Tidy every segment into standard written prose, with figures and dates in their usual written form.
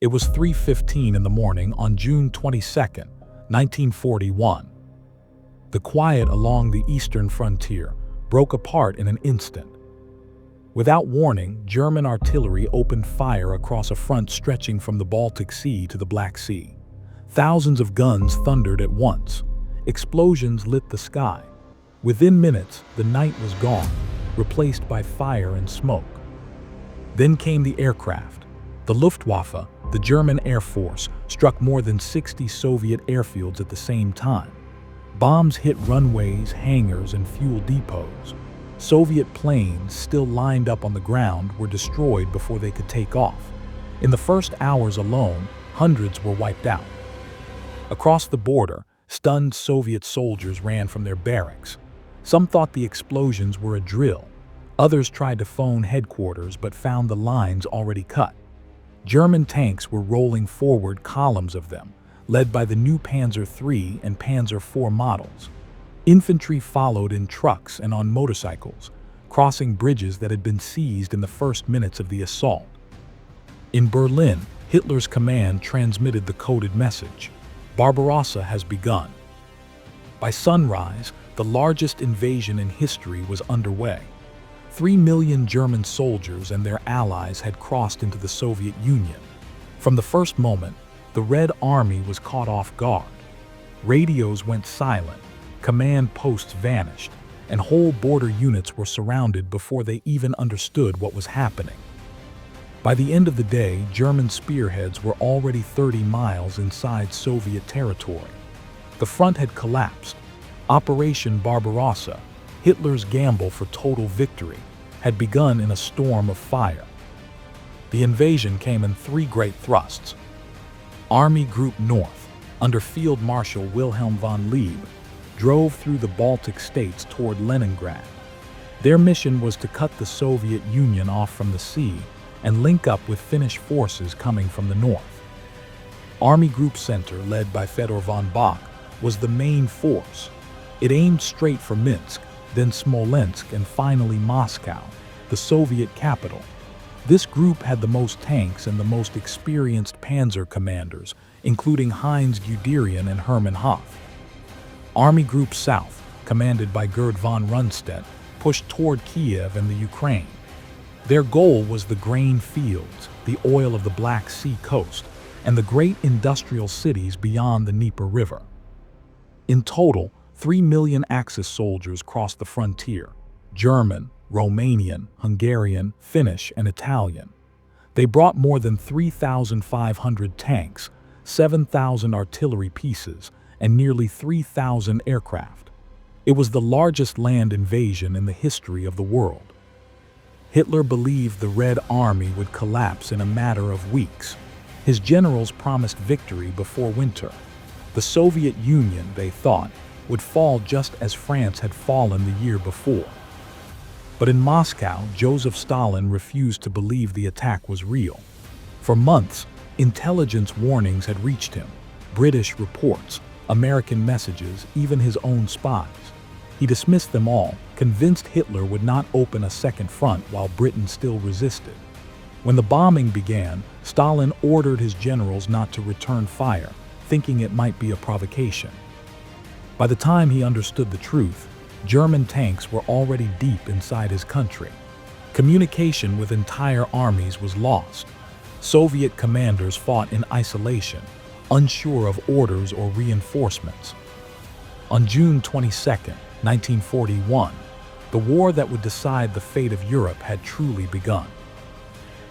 It was 3:15 in the morning on June 22, 1941. The quiet along the eastern frontier broke apart in an instant. Without warning, German artillery opened fire across a front stretching from the Baltic Sea to the Black Sea. Thousands of guns thundered at once. Explosions lit the sky. Within minutes, the night was gone, replaced by fire and smoke. Then came the aircraft. The Luftwaffe, the German Air Force, struck more than 60 Soviet airfields at the same time. Bombs hit runways, hangars, and fuel depots. Soviet planes, still lined up on the ground, were destroyed before they could take off. In the first hours alone, hundreds were wiped out. Across the border, stunned Soviet soldiers ran from their barracks. Some thought the explosions were a drill. Others tried to phone headquarters but found the lines already cut. German tanks were rolling forward, columns of them, led by the new Panzer III and Panzer IV models. Infantry followed in trucks and on motorcycles, crossing bridges that had been seized in the first minutes of the assault. In Berlin, Hitler's command transmitted the coded message: Barbarossa has begun. By sunrise, the largest invasion in history was underway. 3 million German soldiers and their allies had crossed into the Soviet Union. From the first moment, the Red Army was caught off guard. Radios went silent, command posts vanished, and whole border units were surrounded before they even understood what was happening. By the end of the day, German spearheads were already 30 miles inside Soviet territory. The front had collapsed. Operation Barbarossa, Hitler's gamble for total victory, had begun in a storm of fire. The invasion came in 3 great thrusts. Army Group North, under Field Marshal Wilhelm von Lieb, drove through the Baltic states toward Leningrad. Their mission was to cut the Soviet Union off from the sea and link up with Finnish forces coming from the north. Army Group Center, led by Fedor von Bock, was the main force. It aimed straight for Minsk, then Smolensk, and finally Moscow, the Soviet capital. This group had the most tanks and the most experienced panzer commanders, including Heinz Guderian and Hermann Hoff. Army Group South, commanded by Gerd von Rundstedt, pushed toward Kiev and the Ukraine. Their goal was the grain fields, the oil of the Black Sea coast, and the great industrial cities beyond the Dnieper River. In total, 3 million Axis soldiers crossed the frontier: German, Romanian, Hungarian, Finnish, and Italian. They brought more than 3,500 tanks, 7,000 artillery pieces, and nearly 3,000 aircraft. It was the largest land invasion in the history of the world. Hitler believed the Red Army would collapse in a matter of weeks. His generals promised victory before winter. The Soviet Union, they thought, would fall just as France had fallen the year before. But in Moscow, Joseph Stalin refused to believe the attack was real. For months, intelligence warnings had reached him: British reports, American messages, even his own spies. He dismissed them all, convinced Hitler would not open a second front while Britain still resisted. When the bombing began, Stalin ordered his generals not to return fire, thinking it might be a provocation. By the time he understood the truth, German tanks were already deep inside his country. Communication with entire armies was lost. Soviet commanders fought in isolation, unsure of orders or reinforcements. On June 22, 1941, the war that would decide the fate of Europe had truly begun.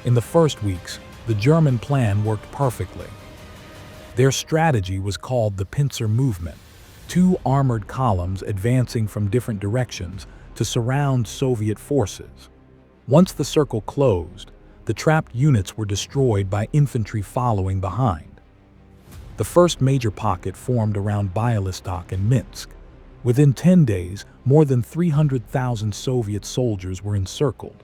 In the first weeks, the German plan worked perfectly. Their strategy was called the pincer movement: 2 armored columns advancing from different directions to surround Soviet forces. Once the circle closed, the trapped units were destroyed by infantry following behind. The first major pocket formed around Bialystok and Minsk. Within 10 days, more than 300,000 Soviet soldiers were encircled.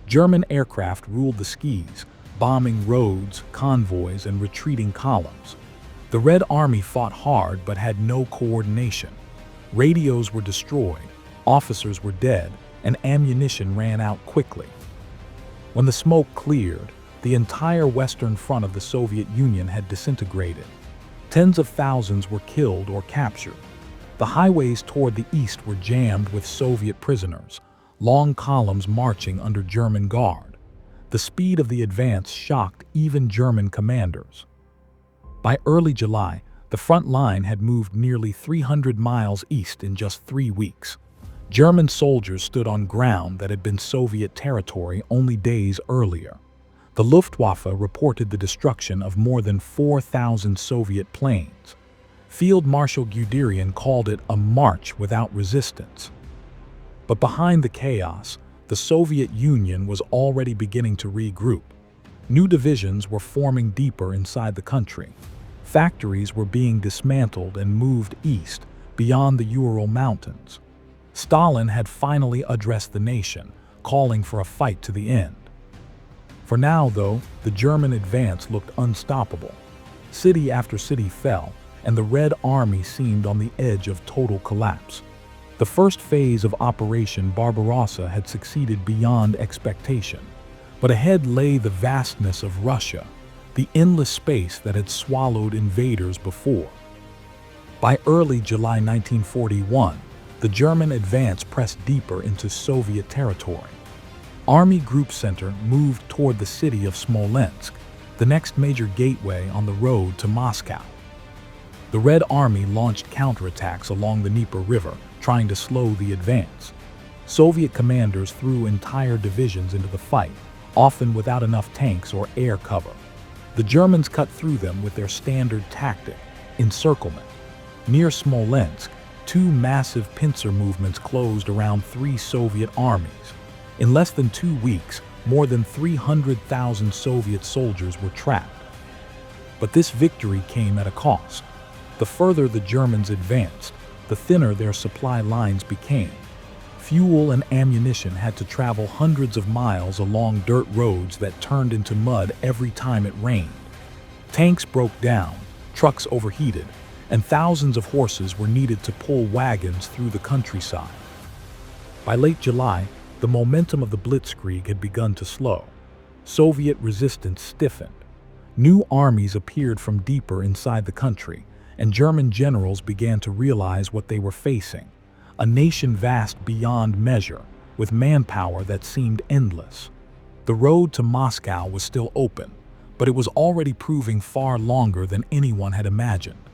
German aircraft ruled the skies, bombing roads, convoys, and retreating columns. The Red Army fought hard but had no coordination. Radios were destroyed, officers were dead, and ammunition ran out quickly. When the smoke cleared, the entire western front of the Soviet Union had disintegrated. Tens of thousands were killed or captured. The highways toward the east were jammed with Soviet prisoners, long columns marching under German guard. The speed of the advance shocked even German commanders. By early July, the front line had moved nearly 300 miles east in just 3 weeks. German soldiers stood on ground that had been Soviet territory only days earlier. The Luftwaffe reported the destruction of more than 4,000 Soviet planes. Field Marshal Guderian called it a march without resistance. But behind the chaos, the Soviet Union was already beginning to regroup. New divisions were forming deeper inside the country. Factories were being dismantled and moved east, beyond the Ural Mountains. Stalin had finally addressed the nation, calling for a fight to the end. For now, though, the German advance looked unstoppable. City after city fell, and the Red Army seemed on the edge of total collapse. The first phase of Operation Barbarossa had succeeded beyond expectation, but ahead lay the vastness of Russia, the endless space that had swallowed invaders before. By early July 1941, the German advance pressed deeper into Soviet territory. Army Group Center moved toward the city of Smolensk, the next major gateway on the road to Moscow. The Red Army launched counterattacks along the Dnieper River, trying to slow the advance. Soviet commanders threw entire divisions into the fight, often without enough tanks or air cover. The Germans cut through them with their standard tactic, encirclement. Near Smolensk, 2 massive pincer movements closed around 3 Soviet armies. In less than 2 weeks, more than 300,000 Soviet soldiers were trapped. But this victory came at a cost. The further the Germans advanced, the thinner their supply lines became. Fuel and ammunition had to travel hundreds of miles along dirt roads that turned into mud every time it rained. Tanks broke down, trucks overheated, and thousands of horses were needed to pull wagons through the countryside. By late July, the momentum of the Blitzkrieg had begun to slow. Soviet resistance stiffened. New armies appeared from deeper inside the country, and German generals began to realize what they were facing. A nation vast beyond measure, with manpower that seemed endless. The road to Moscow was still open, but it was already proving far longer than anyone had imagined.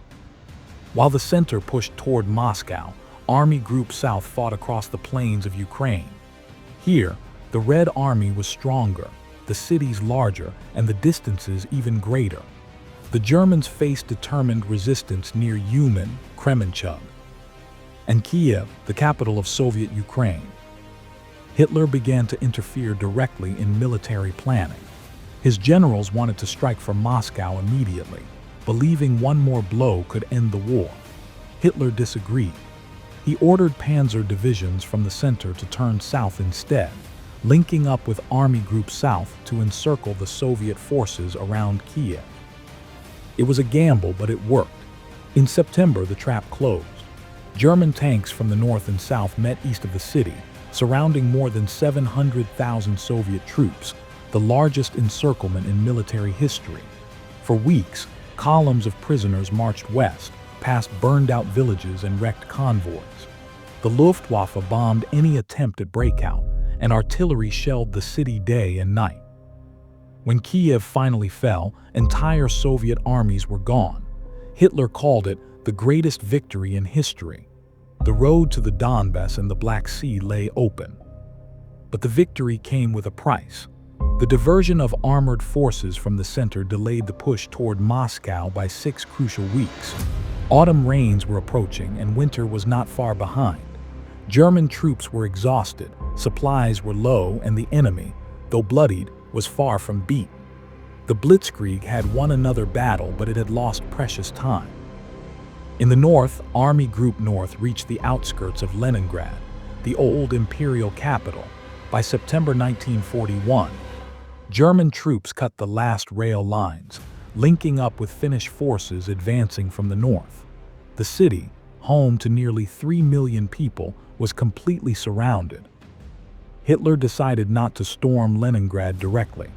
While the center pushed toward Moscow, Army Group South fought across the plains of Ukraine. Here, the Red Army was stronger, the cities larger, and the distances even greater. The Germans faced determined resistance near Uman, Kremenchug, and Kiev, the capital of Soviet Ukraine. Hitler began to interfere directly in military planning. His generals wanted to strike for Moscow immediately, believing one more blow could end the war. Hitler disagreed. He ordered panzer divisions from the center to turn south instead, linking up with Army Group South to encircle the Soviet forces around Kiev. It was a gamble, but it worked. In September, the trap closed. German tanks from the north and south met east of the city, surrounding more than 700,000 Soviet troops, the largest encirclement in military history. For weeks, columns of prisoners marched west, past burned-out villages and wrecked convoys. The Luftwaffe bombed any attempt at breakout, and artillery shelled the city day and night. When Kiev finally fell, entire Soviet armies were gone. Hitler called it the greatest victory in history. The road to the Donbass and the Black Sea lay open. But the victory came with a price. The diversion of armored forces from the center delayed the push toward Moscow by 6 crucial weeks. Autumn rains were approaching and winter was not far behind. German troops were exhausted, supplies were low, and the enemy, though bloodied, was far from beaten. The Blitzkrieg had won another battle, but it had lost precious time. In the north, Army Group North reached the outskirts of Leningrad, the old imperial capital, by September 1941. German troops cut the last rail lines, linking up with Finnish forces advancing from the north. The city, home to nearly 3 million people, was completely surrounded. Hitler decided not to storm Leningrad directly.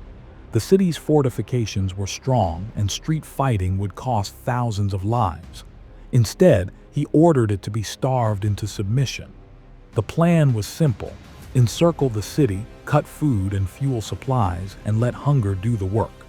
The city's fortifications were strong, and street fighting would cost thousands of lives. Instead, he ordered it to be starved into submission. The plan was simple: encircle the city, cut food and fuel supplies, and let hunger do the work.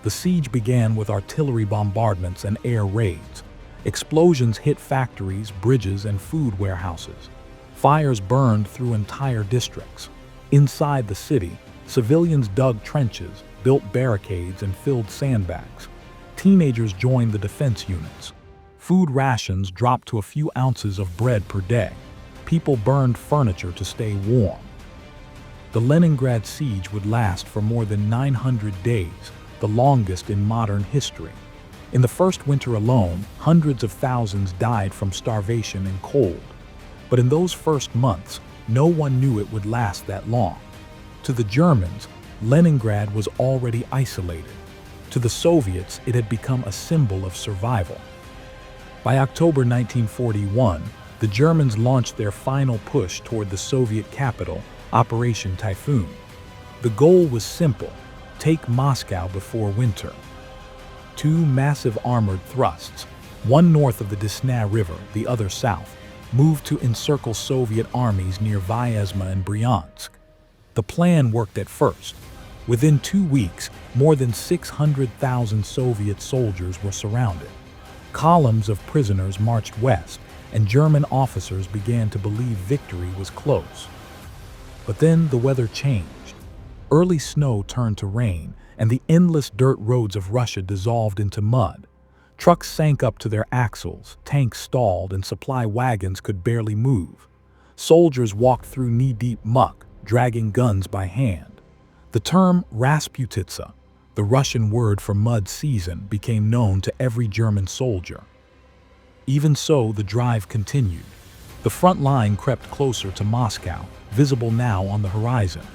The siege began with artillery bombardments and air raids. Explosions hit factories, bridges, and food warehouses. Fires burned through entire districts. Inside the city, civilians dug trenches, built barricades, and filled sandbags. Teenagers joined the defense units. Food rations dropped to a few ounces of bread per day. People burned furniture to stay warm. The Leningrad siege would last for more than 900 days, the longest in modern history. In the first winter alone, hundreds of thousands died from starvation and cold. But in those first months, no one knew it would last that long. To the Germans, Leningrad was already isolated. To the Soviets, it had become a symbol of survival. By October 1941, the Germans launched their final push toward the Soviet capital, Operation Typhoon. The goal was simple: take Moscow before winter. Two massive armored thrusts, one north of the Desna River, the other south, moved to encircle Soviet armies near Vyazma and Bryansk. The plan worked at first. Within 2 weeks, more than 600,000 Soviet soldiers were surrounded. Columns of prisoners marched west, and German officers began to believe victory was close. But then the weather changed. Early snow turned to rain, and the endless dirt roads of Russia dissolved into mud. Trucks sank up to their axles, tanks stalled, and supply wagons could barely move. Soldiers walked through knee-deep muck, dragging guns by hand. The term Rasputitsa, the Russian word for mud season, became known to every German soldier. Even so, the drive continued. The front line crept closer to Moscow, visible now on the horizon.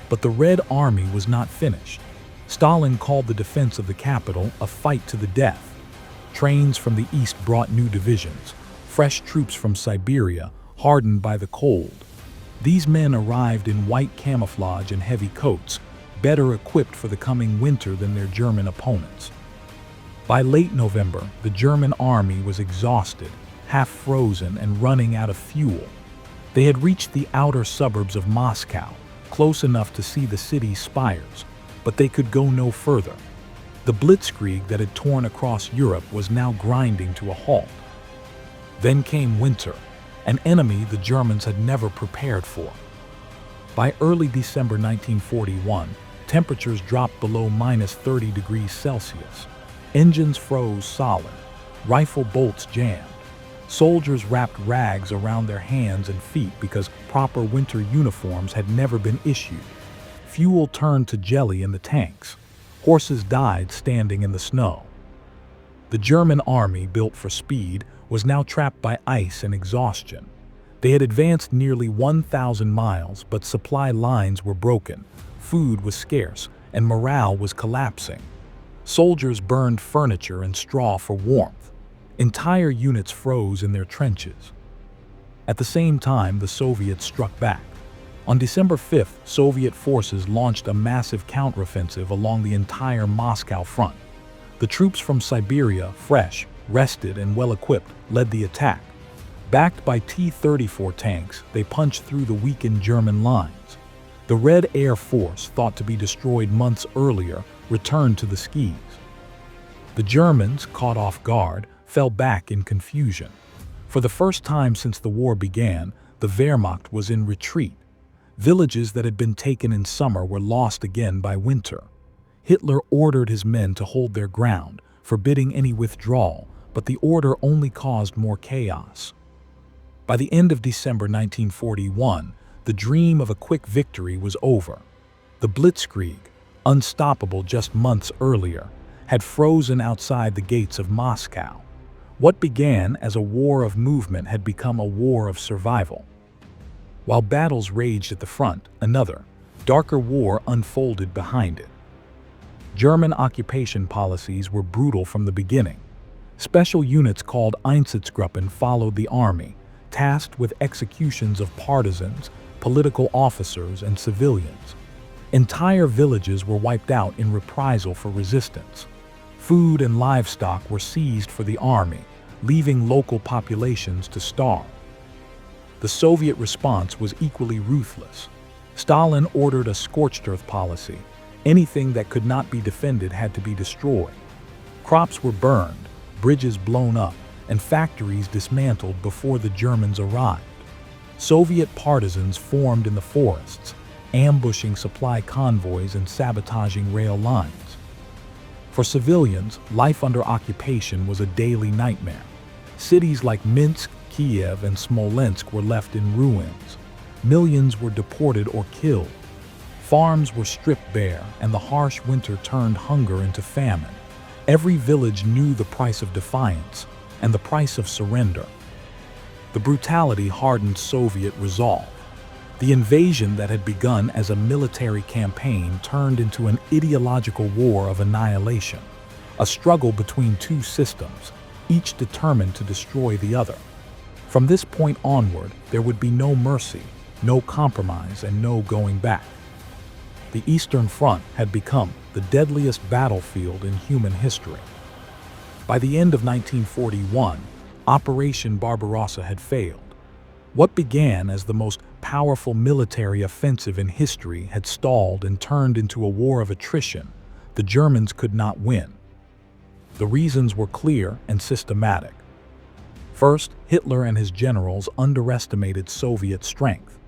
But the Red Army was not finished. Stalin called the defense of the capital a fight to the death. Trains from the east brought new divisions, fresh troops from Siberia, hardened by the cold. These men arrived in white camouflage and heavy coats, better equipped for the coming winter than their German opponents. By late November, the German army was exhausted, half frozen, and running out of fuel. They had reached the outer suburbs of Moscow, close enough to see the city's spires, but they could go no further. The Blitzkrieg that had torn across Europe was now grinding to a halt. Then came winter, an enemy the Germans had never prepared for. By early December 1941, temperatures dropped below -30 degrees Celsius. Engines froze solid, rifle bolts jammed. Soldiers wrapped rags around their hands and feet because proper winter uniforms had never been issued. Fuel turned to jelly in the tanks. Horses died standing in the snow. The German army, built for speed, was now trapped by ice and exhaustion. They had advanced nearly 1,000 miles, but supply lines were broken, food was scarce, and morale was collapsing. Soldiers burned furniture and straw for warmth. Entire units froze in their trenches. At the same time, the Soviets struck back. On December 5th, Soviet forces launched a massive counteroffensive along the entire Moscow front. The troops from Siberia, fresh, rested, and well-equipped, led the attack. Backed by T-34 tanks, they punched through the weakened German lines. The Red Air Force, thought to be destroyed months earlier, returned to the skis. The Germans, caught off guard, fell back in confusion. For the first time since the war began, the Wehrmacht was in retreat. Villages that had been taken in summer were lost again by winter. Hitler ordered his men to hold their ground, forbidding any withdrawal, but the order only caused more chaos. By the end of December 1941, the dream of a quick victory was over. The Blitzkrieg, unstoppable just months earlier, had frozen outside the gates of Moscow. What began as a war of movement had become a war of survival. While battles raged at the front, another, darker war unfolded behind it. German occupation policies were brutal from the beginning. Special units called Einsatzgruppen followed the army, tasked with executions of partisans, political officers, and civilians. Entire villages were wiped out in reprisal for resistance. Food and livestock were seized for the army, leaving local populations to starve. The Soviet response was equally ruthless. Stalin ordered a scorched earth policy. Anything that could not be defended had to be destroyed. Crops were burned, bridges blown up, and factories dismantled before the Germans arrived. Soviet partisans formed in the forests, ambushing supply convoys and sabotaging rail lines. For civilians, life under occupation was a daily nightmare. Cities like Minsk, Kiev, and Smolensk were left in ruins. Millions were deported or killed. Farms were stripped bare, and the harsh winter turned hunger into famine. Every village knew the price of defiance and the price of surrender. The brutality hardened Soviet resolve. The invasion that had begun as a military campaign turned into an ideological war of annihilation, a struggle between two systems, each determined to destroy the other. From this point onward, there would be no mercy, no compromise, and no going back. The Eastern Front had become the deadliest battlefield in human history. By the end of 1941, Operation Barbarossa had failed. What began as the most powerful military offensive in history had stalled and turned into a war of attrition. The Germans could not win. The reasons were clear and systematic. First, Hitler and his generals underestimated Soviet strength.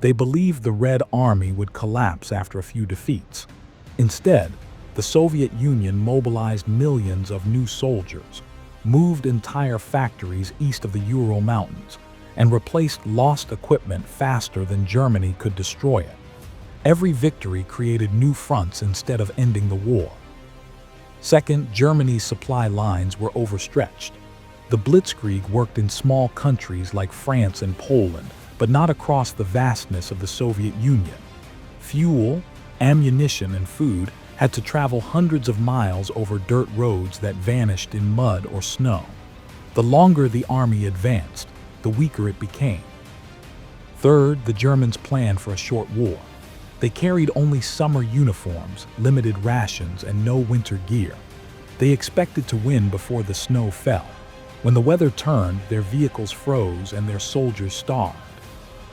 They believed the Red Army would collapse after a few defeats. Instead, the Soviet Union mobilized millions of new soldiers, moved entire factories east of the Ural Mountains, and replaced lost equipment faster than Germany could destroy it. Every victory created new fronts instead of ending the war. Second, Germany's supply lines were overstretched. The Blitzkrieg worked in small countries like France and Poland, but not across the vastness of the Soviet Union. Fuel, ammunition, and food had to travel hundreds of miles over dirt roads that vanished in mud or snow. The longer the army advanced, the weaker it became. Third, the Germans planned for a short war. They carried only summer uniforms, limited rations, and no winter gear. They expected to win before the snow fell. When the weather turned, their vehicles froze and their soldiers starved.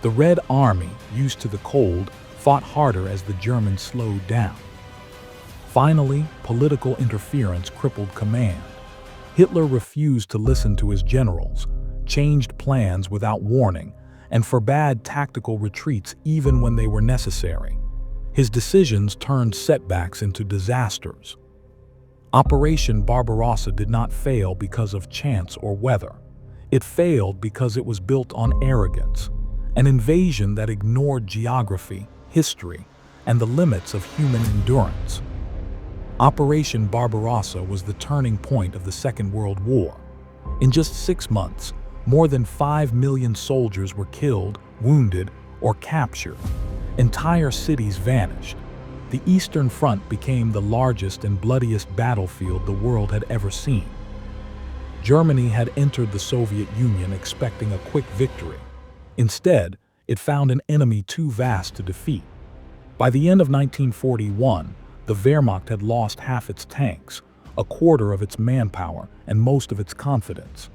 The Red Army, used to the cold, fought harder as the Germans slowed down. Finally, political interference crippled command. Hitler refused to listen to his generals, changed plans without warning, and forbade tactical retreats even when they were necessary. His decisions turned setbacks into disasters. Operation Barbarossa did not fail because of chance or weather. It failed because it was built on arrogance, an invasion that ignored geography, history, and the limits of human endurance. Operation Barbarossa was the turning point of the Second World War. In just 6 months, more than 5 million soldiers were killed, wounded, or captured. Entire cities vanished. The Eastern Front became the largest and bloodiest battlefield the world had ever seen. Germany had entered the Soviet Union expecting a quick victory. Instead, it found an enemy too vast to defeat. By the end of 1941, the Wehrmacht had lost half its tanks, a quarter of its manpower, and most of its confidence.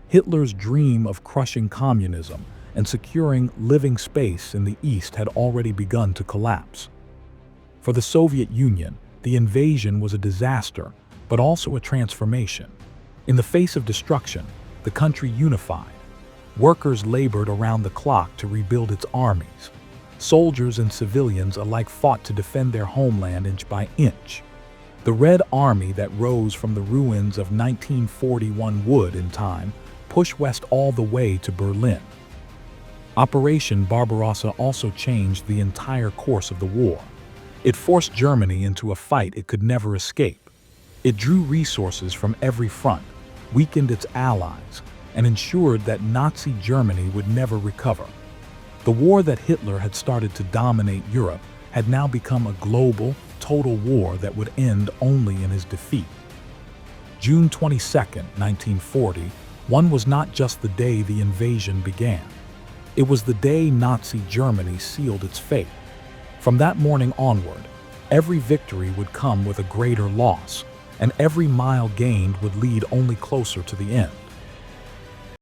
Hitler's dream of crushing communism and securing living space in the East had already begun to collapse. For the Soviet Union, the invasion was a disaster, but also a transformation. In the face of destruction, the country unified. Workers labored around the clock to rebuild its armies. Soldiers and civilians alike fought to defend their homeland inch by inch. The Red Army that rose from the ruins of 1941 would, in time, push west all the way to Berlin. Operation Barbarossa also changed the entire course of the war. It forced Germany into a fight it could never escape. It drew resources from every front, weakened its allies, and ensured that Nazi Germany would never recover. The war that Hitler had started to dominate Europe had now become a global, total war that would end only in his defeat. June 22, 1941 was not just the day the invasion began. It was the day Nazi Germany sealed its fate. From that morning onward, every victory would come with a greater loss, and every mile gained would lead only closer to the end.